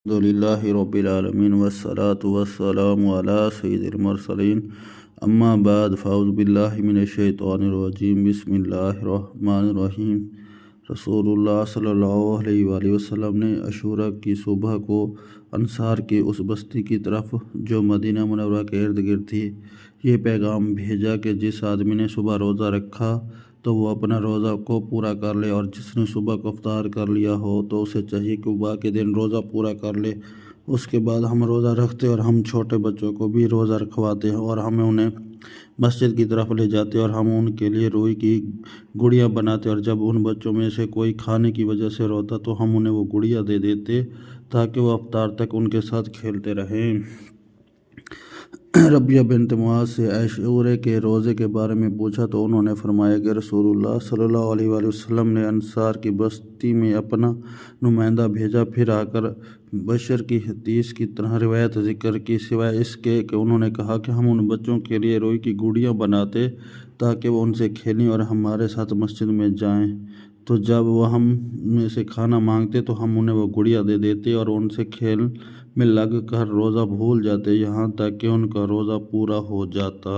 الحمدللہ رب العالمین والصلاة والسلام علی سید المرسلین اما بعد فاعوذ باللہ من الشیطان الرجیم بسم اللہ الرحمن الرحیم۔ رسول اللہ صلی اللہ علیہ وآلہ وسلم نے عاشوراء کی صبح کو انصار کی اس بستی کی طرف جو مدینہ منورہ کے ارد گرد تھی یہ پیغام بھیجا کہ جس آدمی نے صبح روزہ رکھا تو وہ اپنا روزہ کو پورا کر لے، اور جس نے صبح کو افطار کر لیا ہو تو اسے چاہیے کہ وہ باقی دن روزہ پورا کر لے۔ اس کے بعد ہم روزہ رکھتے اور ہم چھوٹے بچوں کو بھی روزہ رکھواتے ہیں اور ہم انہیں مسجد کی طرف لے جاتے اور ہم ان کے لیے روئی کی گڑیاں بناتے، اور جب ان بچوں میں سے کوئی کھانے کی وجہ سے روتا تو ہم انہیں وہ گڑیاں دے دیتے تاکہ وہ افطار تک ان کے ساتھ کھیلتے رہیں۔ ربیہ بنت معاذ سے عاشوراء کے روزے کے بارے میں پوچھا تو انہوں نے فرمایا کہ رسول اللہ صلی اللہ علیہ وآلہ وسلم نے انصار کی بستی میں اپنا نمائندہ بھیجا، پھر آ کر بشر کی حدیث کی طرح روایت ذکر کی، سوائے اس کے کہ انہوں نے کہا کہ ہم ان بچوں کے لیے روئی کی گڑیاں بناتے تاکہ وہ ان سے کھیلیں اور ہمارے ساتھ مسجد میں جائیں، تو جب وہ ہم میں سے کھانا مانگتے تو ہم انہیں وہ گڑیاں دے دیتے اور ان سے کھیل میں لگ کر روزہ بھول جاتے یہاں تک کہ ان کا روزہ پورا ہو جاتا۔